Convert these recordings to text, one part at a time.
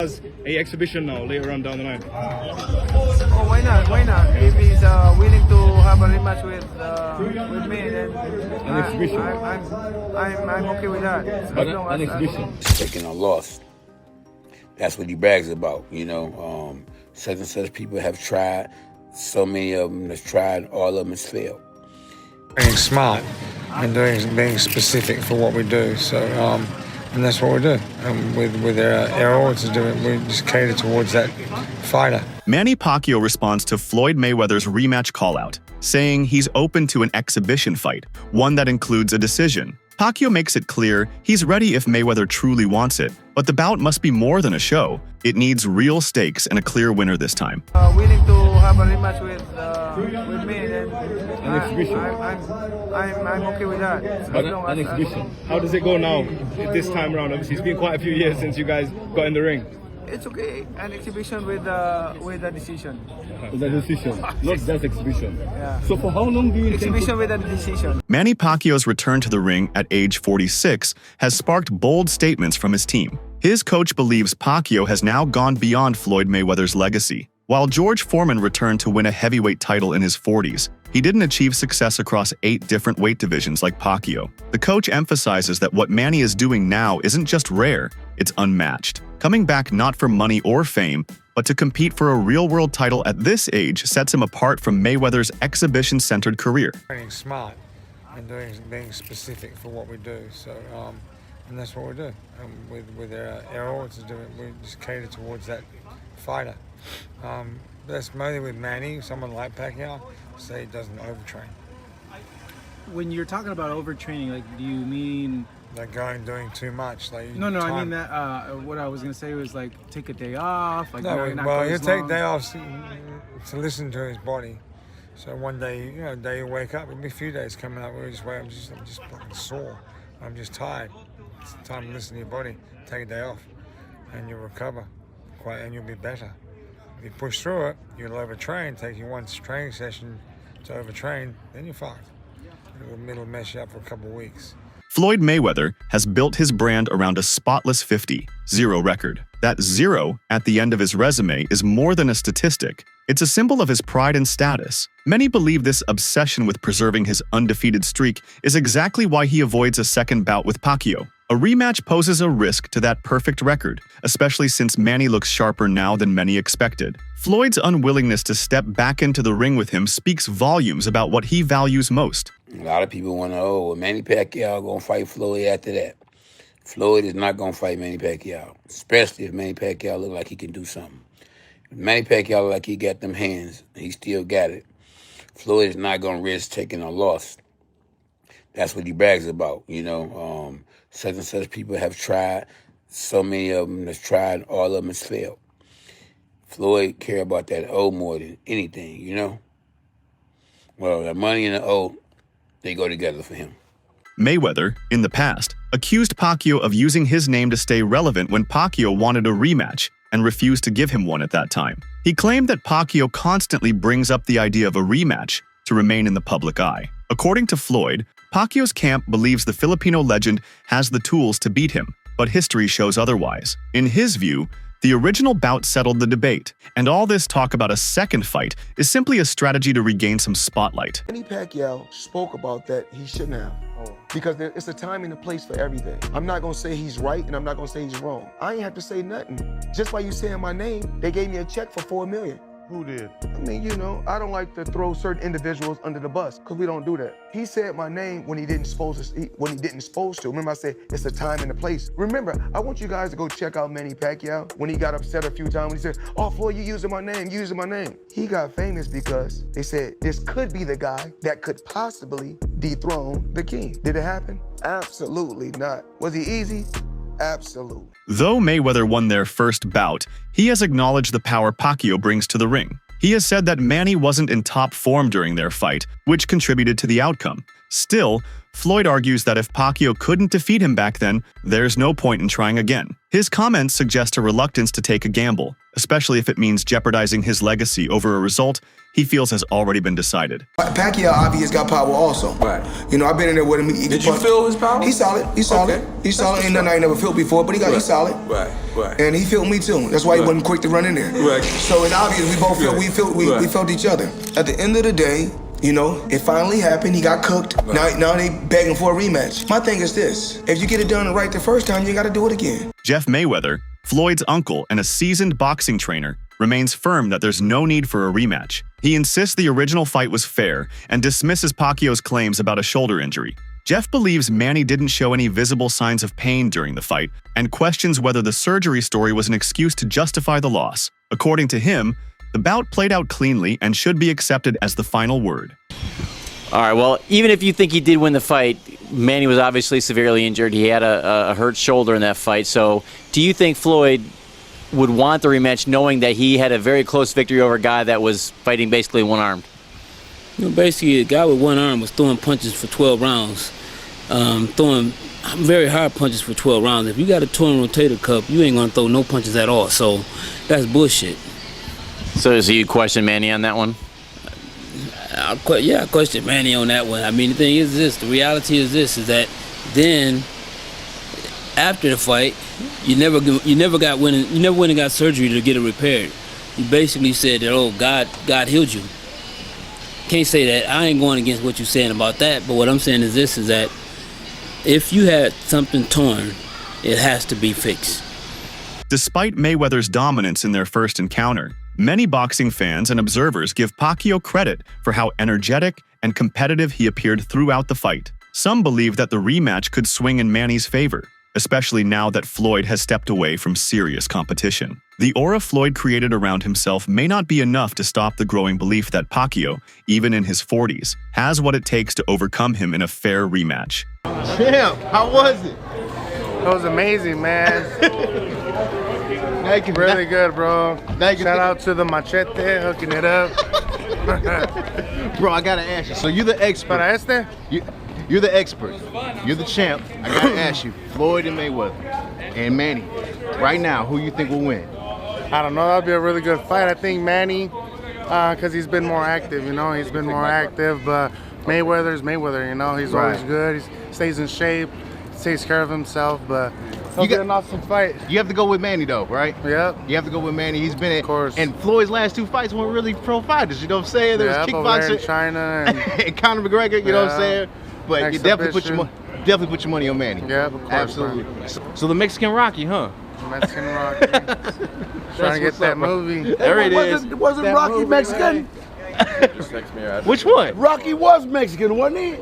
As a exhibition now later on down the line. Oh, why not? Why not? If he's willing to have a rematch with me, then An exhibition. I'm okay with that. An exhibition. Taking a loss. That's what he brags about. You know, such and such people have tried. So many of them have tried. All of them has failed. Being smart and being specific for what we do. So, and that's what we do. With our audience, we just cater towards that fighter. Manny Pacquiao responds to Floyd Mayweather's rematch call-out, saying he's open to an exhibition fight, one that includes a decision. Pacquiao makes it clear he's ready if Mayweather truly wants it, but the bout must be more than a show. It needs real stakes and a clear winner this time. Willing to have a rematch with me, then An exhibition. I'm okay with that. An exhibition. How does it go now this time around? Obviously, it's been quite a few years since you guys got in the ring. It's okay. An exhibition with a decision. Is that a decision? Not just exhibition. Yeah. So for how long do you Exhibition with a decision. Manny Pacquiao's return to the ring at age 46 has sparked bold statements from his team. His coach believes Pacquiao has now gone beyond Floyd Mayweather's legacy. While George Foreman returned to win a heavyweight title in his 40s, he didn't achieve success across 8 different weight divisions like Pacquiao. The coach emphasizes that what Manny is doing now isn't just rare, it's unmatched. Coming back not for money or fame, but to compete for a real-world title at this age sets him apart from Mayweather's exhibition-centered career. Being smart and being specific for what we do. So, and that's what we do. With our audience, we just cater towards that fighter. That's mainly with Manny, someone like Pacquiao, say he doesn't overtrain. When you're talking about overtraining, like, do you mean Like doing too much? Like no, I mean that. What I was gonna say was like take a day off. Like, no, not well, go he'll as take long. day off to listen to his body. So one day, day you wake up, it'll be a few days coming up where you just wake up, I'm just fucking sore. I'm just tired. It's time to listen to your body. Take a day off, and you'll recover and you'll be better. If you push through it, you'll overtrain. Take you one training session to overtrain, then you're fucked. It'll mess you up for a couple of weeks. Floyd Mayweather has built his brand around a spotless 50-0 record. That 0 at the end of his resume is more than a statistic. It's a symbol of his pride and status. Many believe this obsession with preserving his undefeated streak is exactly why he avoids a second bout with Pacquiao. A rematch poses a risk to that perfect record, especially since Manny looks sharper now than many expected. Floyd's unwillingness to step back into the ring with him speaks volumes about what he values most. A lot of people want to know, well, Manny Pacquiao going to fight Floyd after that. Floyd is not going to fight Manny Pacquiao, especially if Manny Pacquiao look like he can do something. If Manny Pacquiao look like he got them hands, he still got it. Floyd is not going to risk taking a loss. That's what he brags about, you know. Such and such people have tried. So many of them have tried. All of them has failed. Floyd care about that O more than anything, you know. Well, the money and the O, they go together for him. Mayweather, in the past, accused Pacquiao of using his name to stay relevant when Pacquiao wanted a rematch and refused to give him one at that time. He claimed that Pacquiao constantly brings up the idea of a rematch to remain in the public eye. According to Floyd, Pacquiao's camp believes the Filipino legend has the tools to beat him, but history shows otherwise. In his view, the original bout settled the debate, and all this talk about a second fight is simply a strategy to regain some spotlight. Manny Pacquiao spoke about that he shouldn't have. Because it's a time and a place for everything. I'm not gonna say he's right and I'm not gonna say he's wrong. I ain't have to say nothing. Just by you saying my name, they gave me a check for $4 million. Who did? I mean, I don't like to throw certain individuals under the bus because we don't do that. He said my name when he didn't supposed to. Remember I said it's a time and a place. Remember, I want you guys to go check out Manny Pacquiao when he got upset a few times when he said, "Oh, Floyd, you using my name, using my name." He got famous because they said this could be the guy that could possibly dethrone the king. Did it happen? Absolutely not. Was he easy? Absolutely. Though Mayweather won their first bout, he has acknowledged the power Pacquiao brings to the ring. He has said that Manny wasn't in top form during their fight, which contributed to the outcome. Still, Floyd argues that if Pacquiao couldn't defeat him back then, there's no point in trying again. His comments suggest a reluctance to take a gamble, especially if it means jeopardizing his legacy over a result he feels has already been decided. Pacquiao obviously got power also. Right. You know, I've been in there with him. Did you feel his power? He's solid. He's solid. Okay. He's solid. Ain't nothing I ain't never felt before, but he's solid. Right. And he felt me too. That's why he wasn't quick to run in there. Right. So it's obvious we both felt we felt each other. At the end of the day, you know, it finally happened. He got cooked. Right. Now they begging for a rematch. My thing is this: if you get it done right the first time, you got to do it again. Jeff Mayweather, Floyd's uncle and a seasoned boxing trainer, remains firm that there's no need for a rematch. He insists the original fight was fair and dismisses Pacquiao's claims about a shoulder injury. Jeff believes Manny didn't show any visible signs of pain during the fight and questions whether the surgery story was an excuse to justify the loss. According to him, the bout played out cleanly and should be accepted as the final word. All right, well, even if you think he did win the fight, Manny was obviously severely injured. He had a hurt shoulder in that fight. So do you think Floyd would want the rematch knowing that he had a very close victory over a guy that was fighting basically one-armed? You know, basically, a guy with one arm was throwing punches for 12 rounds, throwing very hard punches for 12 rounds. If you got a torn rotator cuff, you ain't going to throw no punches at all. So that's bullshit. So you question Manny on that one? I question Manny on that one. I mean, the thing is this, the reality is this, is that then after the fight, you never went and got surgery to get it repaired. You basically said that, oh, God healed you. Can't say that. I ain't going against what you're saying about that, but what I'm saying is this, is that if you had something torn, it has to be fixed. Despite Mayweather's dominance in their first encounter, many boxing fans and observers give Pacquiao credit for how energetic and competitive he appeared throughout the fight. Some believe that the rematch could swing in Manny's favor, especially now that Floyd has stepped away from serious competition. The aura Floyd created around himself may not be enough to stop the growing belief that Pacquiao, even in his 40s, has what it takes to overcome him in a fair rematch. Champ, how was it? It was amazing, man. Really good, bro. Shout out to the machete hooking it up. Bro, I gotta ask you. So you're the expert. Para este? You're the expert. You're the champ. I gotta ask you, Floyd and Mayweather and Manny, right now, who you think will win? I don't know. That'll be a really good fight. I think Manny, because he's been more active, you know. He's been more active, but Mayweather's Mayweather, you know. He's always good. He stays in shape, takes care of himself, but he'll get an awesome fight. You have to go with Manny, though, right? Yep. You have to go with Manny. He's been of course. And Floyd's last two fights weren't really pro fighters, you know what I'm saying? There was kickboxing in China and Conor McGregor, you know what I'm saying? But you definitely put your money on Manny. Yeah, of course. Absolutely. So the Mexican Rocky, huh? Mexican Rocky. Trying to get that movie. There it is. Wasn't Rocky Mexican? Which one? Rocky was Mexican, wasn't he?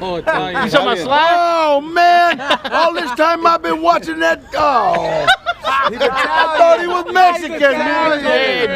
Oh, Italian. You talking about Sly? Oh, man. All this time I've been watching that. Oh. I thought he was Mexican, man. Hey,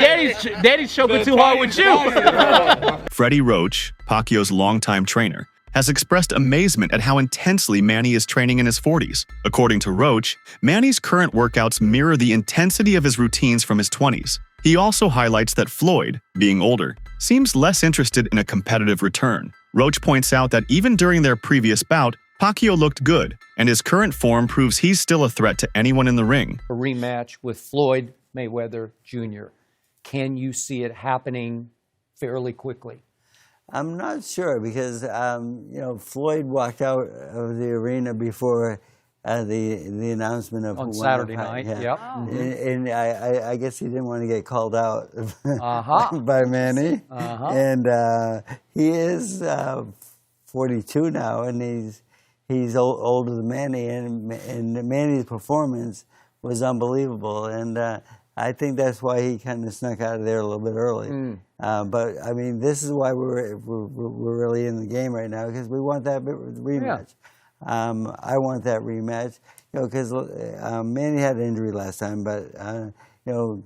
Daddy's choking too hard with you. Freddie Roach, Pacquiao's longtime trainer, has expressed amazement at how intensely Manny is training in his 40s. According to Roach, Manny's current workouts mirror the intensity of his routines from his 20s. He also highlights that Floyd, being older, seems less interested in a competitive return. Roach points out that even during their previous bout, Pacquiao looked good, and his current form proves he's still a threat to anyone in the ring. A rematch with Floyd Mayweather Jr. Can you see it happening fairly quickly? I'm not sure because, you know, Floyd walked out of the arena before the announcement of on Saturday night. Yeah. Yep. And I guess he didn't want to get called out by Manny. And he is 42 now, and he's older than Manny, and Manny's performance was unbelievable, and I think that's why he kind of snuck out of there a little bit early. But I mean, this is why we're really in the game right now, because we want that rematch. I want that rematch, you know, because Manny had an injury last time, but you know,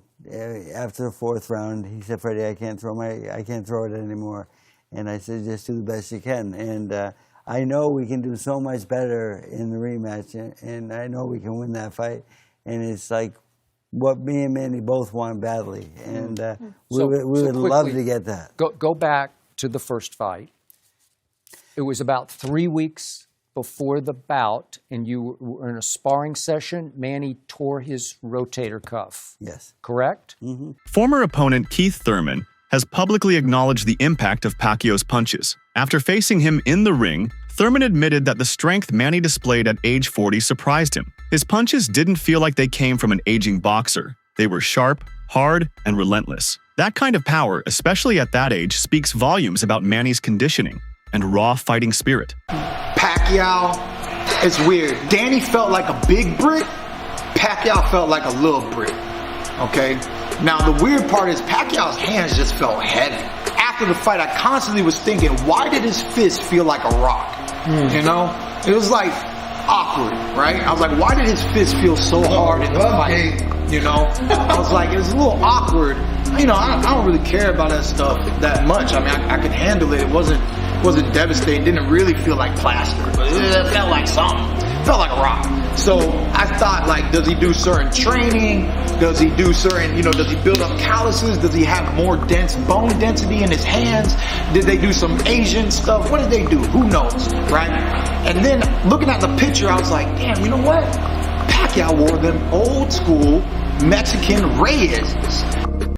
after the fourth round, he said, "Freddie, I can't throw it anymore," and I said, "Just do the best you can." And I know we can do so much better in the rematch, and I know we can win that fight. And it's like what me and Manny both want badly, and we would love to get that. Go back to the first fight. It was about 3 weeks before the bout, and you were in a sparring session. Manny tore his rotator cuff. Yes. Correct? Former opponent Keith Thurman has publicly acknowledged the impact of Pacquiao's punches. After facing him in the ring, Thurman admitted that the strength Manny displayed at age 40 surprised him. His punches didn't feel like they came from an aging boxer. They were sharp, hard, and relentless. That kind of power, especially at that age, speaks volumes about Manny's conditioning and raw fighting spirit. Pacquiao, it's weird. Danny felt like a big brick. Pacquiao felt like a little brick. Okay? Now, the weird part is Pacquiao's hands just felt heavy. After the fight, I constantly was thinking, why did his fist feel like a rock? You know? It was like awkward, right? I was like, why did his fist feel so hard in the fight? You know? I was like, it was a little awkward. You know, I don't really care about that stuff that much. I mean, I could handle it. It wasn't devastating. Didn't really feel like plaster, but it felt like something. It felt like a rock. So I thought, like, does he do certain training? Does he do certain, you know, does he build up calluses? Does he have more dense bone density in his hands? Did they do some Asian stuff? What did they do? Who knows, right? And then looking at the picture, I was like, damn, you know what? Pacquiao wore them old school Mexican Reyes.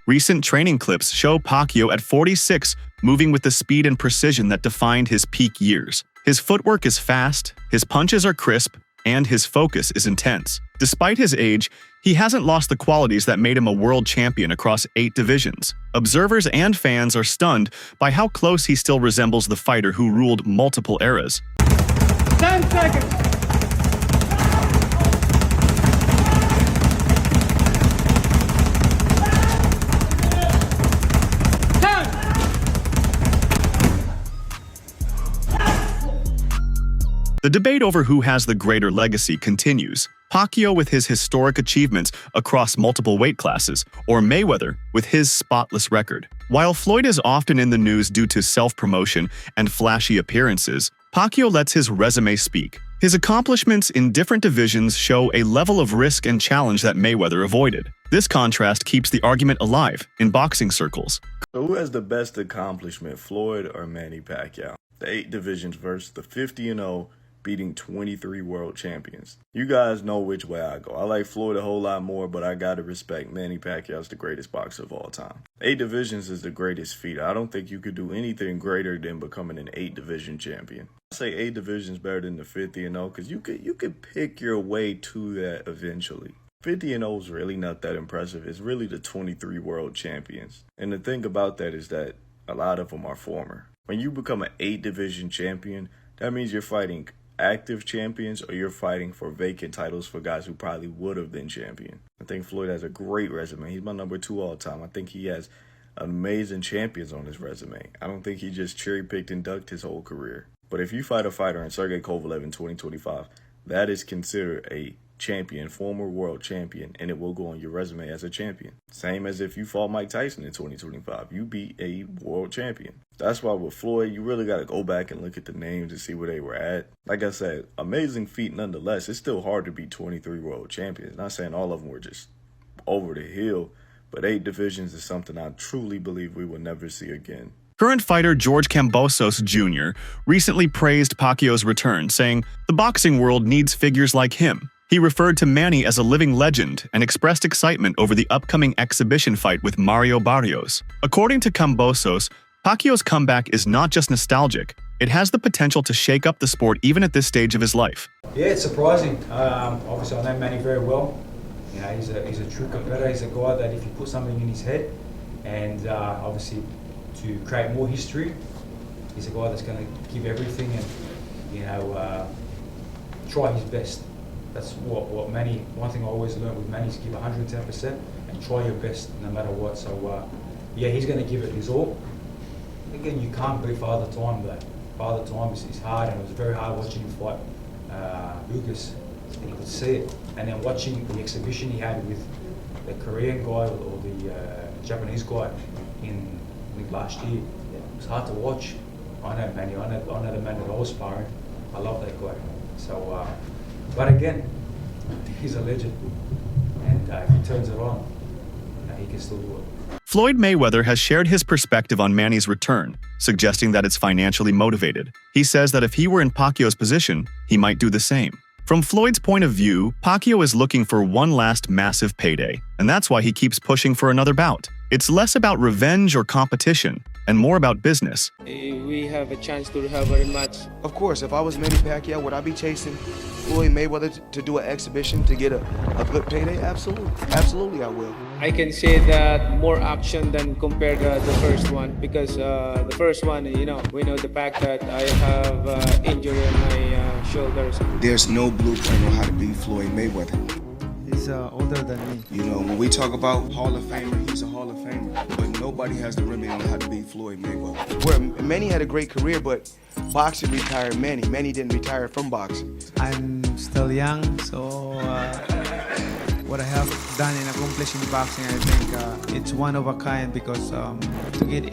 Recent training clips show Pacquiao at 46 moving with the speed and precision that defined his peak years. His footwork is fast, his punches are crisp, and his focus is intense. Despite his age, he hasn't lost the qualities that made him a world champion across 8 divisions. Observers and fans are stunned by how close he still resembles the fighter who ruled multiple eras. 10 seconds. The debate over who has the greater legacy continues. Pacquiao with his historic achievements across multiple weight classes, or Mayweather with his spotless record. While Floyd is often in the news due to self-promotion and flashy appearances, Pacquiao lets his resume speak. His accomplishments in different divisions show a level of risk and challenge that Mayweather avoided. This contrast keeps the argument alive in boxing circles. So who has the best accomplishment, Floyd or Manny Pacquiao? The 8 divisions versus the 50-0, beating 23 world champions. You guys know which way I go. I like Floyd a whole lot more, but I gotta respect Manny Pacquiao's the greatest boxer of all time. 8 divisions is the greatest feat. I don't think you could do anything greater than becoming an 8 division champion. I say 8 divisions better than the 50-0 because you could pick your way to that eventually. 50-0 is really not that impressive. It's really the 23 world champions. And the thing about that is that a lot of them are former. When you become an 8 division champion, that means you're fighting active champions or you're fighting for vacant titles for guys who probably would have been champion. I think Floyd has a great resume. He's my number 2 all time. I think he has amazing champions on his resume. I don't think he just cherry-picked and ducked his whole career. But if you fight a fighter in Sergey Kovalev in 2025, that is considered a champion, former world champion, and it will go on your resume as a champion. Same as if you fought Mike Tyson in 2025. You beat a world champion. That's why with Floyd, you really got to go back and look at the names and see where they were at. Like I said, amazing feat nonetheless. It's still hard to beat 23 world champions. Not saying all of them were just over the hill, but 8 divisions is something I truly believe we will never see again. Current fighter George Kambosos Jr. recently praised Pacquiao's return, saying, "The boxing world needs figures like him." He referred to Manny as a living legend and expressed excitement over the upcoming exhibition fight with Mario Barrios. According to Kambosos, Pacquiao's comeback is not just nostalgic, it has the potential to shake up the sport even at this stage of his life. Yeah, it's surprising. Obviously, I know Manny very well. You know, he's a true competitor. He's a guy that if you put something in his head and obviously to create more history, he's a guy that's going to give everything and, you know, try his best. That's what Manny, one thing I always learned with Manny is give 110% and try your best no matter what. So, yeah, he's going to give it his all. Again, you can't beat Father Time, though. Father Time is hard, and it was very hard watching him fight Lucas, and you could see it. And then watching the exhibition he had with the Korean guy or the Japanese guy in last year, it was hard to watch. I know Manny, I know the man that I was sparring. I love that guy. So, but again, he's a legend, and if he turns it on, he can still do it. Floyd Mayweather has shared his perspective on Manny's return, suggesting that it's financially motivated. He says that if he were in Pacquiao's position, he might do the same. From Floyd's point of view, Pacquiao is looking for one last massive payday, and that's why he keeps pushing for another bout. It's less about revenge or competition, and more about business. We have a chance to have a rematch. Of course, if I was Manny Pacquiao, would I be chasing Floyd Mayweather to do an exhibition to get a good payday? Absolutely. Absolutely, I will. I can say that more action than compared to the first one, because the first one, we know the fact that I have injury on my shoulders. There's no blueprint on how to beat Floyd Mayweather. He's older than me. When we talk about Hall of Famer, he's a Hall of Famer. But nobody has the remedy on how to beat Floyd Mayweather. Where Manny had a great career, but boxing retired Manny. Manny didn't retire from boxing. I'm still young, so what I have done and accomplished in boxing, I think it's one of a kind, because to get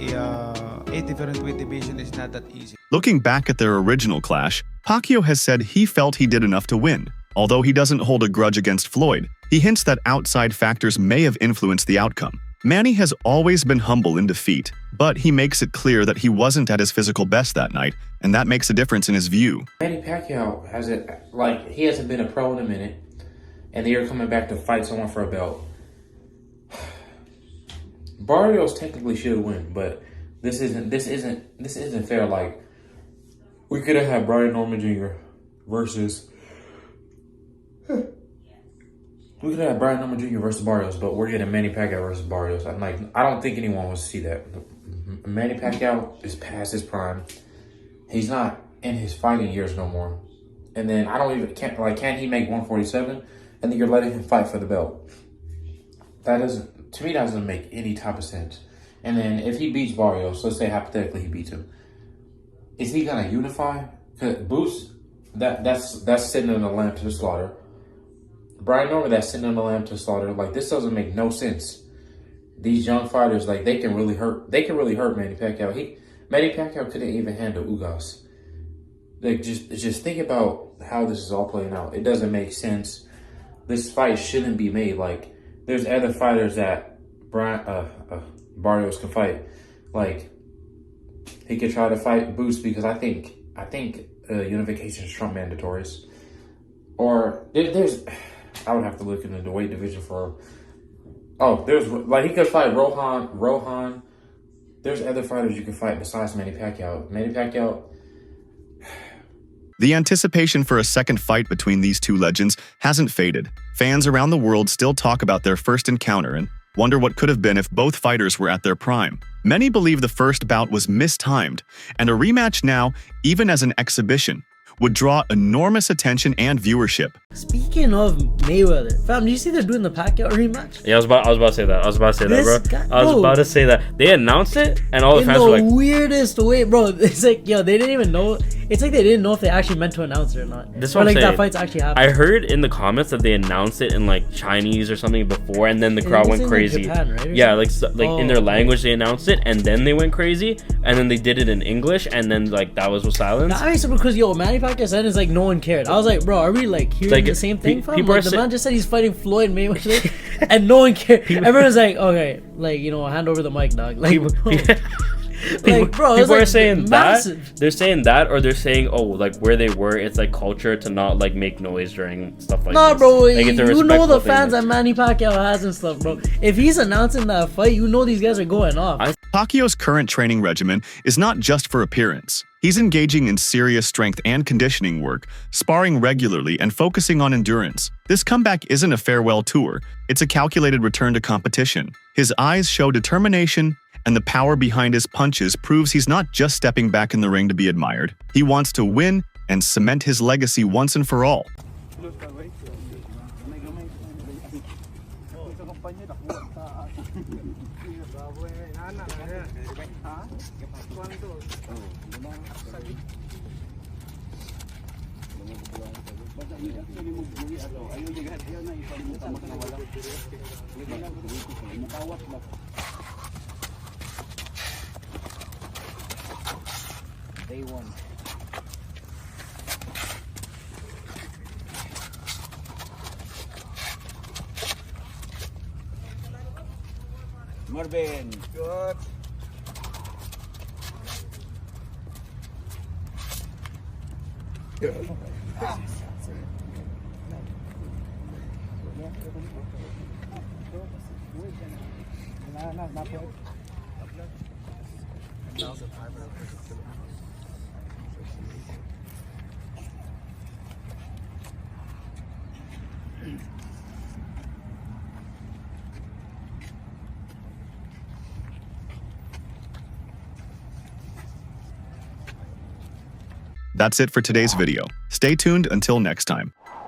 8 different weight division is not that easy. Looking back at their original clash, Pacquiao has said he felt he did enough to win. Although he doesn't hold a grudge against Floyd, he hints that outside factors may have influenced the outcome. Manny has always been humble in defeat, but he makes it clear that he wasn't at his physical best that night, and that makes a difference in his view. Manny Pacquiao he hasn't been a pro in a minute, and they're coming back to fight someone for a belt. Barrios technically should win, but this isn't fair. Like, we could have had Brian Norman Jr. versus. We could have Brian Norman Jr. versus Barrios, but we're getting Manny Pacquiao versus Barrios. I don't think anyone wants to see that. Manny Pacquiao is past his prime. He's not in his fighting years no more. And then can he make 147? And then you're letting him fight for the belt. That doesn't make any type of sense. And then if he beats Barrios, let's say hypothetically he beats him, is he gonna unify? Cause Boots, that's sitting in the lamb to the slaughter. Brian Norman, that's sitting on the lamb to slaughter. Like, this doesn't make no sense. These young fighters, they can really hurt. They can really hurt Manny Pacquiao. Manny Pacquiao couldn't even handle Ugas. Just think about how this is all playing out. It doesn't make sense. This fight shouldn't be made. Like, there's other fighters that Barrios can fight. Like, he could try to fight Boots, because I think unification is Trump mandatories. Or I would have to look into the weight division for. Oh, he could fight Rohan. There's other fighters you can fight besides Manny Pacquiao. Manny Pacquiao. The anticipation for a second fight between these two legends hasn't faded. Fans around the world still talk about their first encounter and wonder what could have been if both fighters were at their prime. Many believe the first bout was mistimed, and a rematch now, even as an exhibition, would draw enormous attention and viewership. Speaking of Mayweather, fam, do you see they're doing the Pacquiao rematch? Yeah, I was about to say that. I was about to say that. They announced it, and all the fans were like, in the weirdest way, bro. It's like, yo, they didn't even know. It's like they didn't know if they actually meant to announce it or not. This one, that fight's actually happening. I heard in the comments that they announced it in like Chinese or something before, and then the crowd went crazy. Like Japan, right? Yeah, in their language they announced it, and then they went crazy, and then they did it in English, and then that was silence. That makes sense, because Manny Pacquiao said it's like no one cared. I was like, bro, are we hearing the same thing from? The man just said he's fighting Floyd Mayweather, and no one cared. Everyone's like, okay, hand over the mic, dog. People are saying massive. That. They're saying that, or they're saying, where they were, it's culture to not make noise during stuff like this. Nah, bro, you know the fans that Manny Pacquiao has and stuff, bro. If he's announcing that fight, these guys are going off. Pacquiao's current training regimen is not just for appearance. He's engaging in serious strength and conditioning work, sparring regularly, and focusing on endurance. This comeback isn't a farewell tour, it's a calculated return to competition. His eyes show determination, and the power behind his punches proves he's not just stepping back in the ring to be admired. He wants to win and cement his legacy once and for all. Day one. Marvin. Good. Good. That's it for today's video. Stay tuned until next time.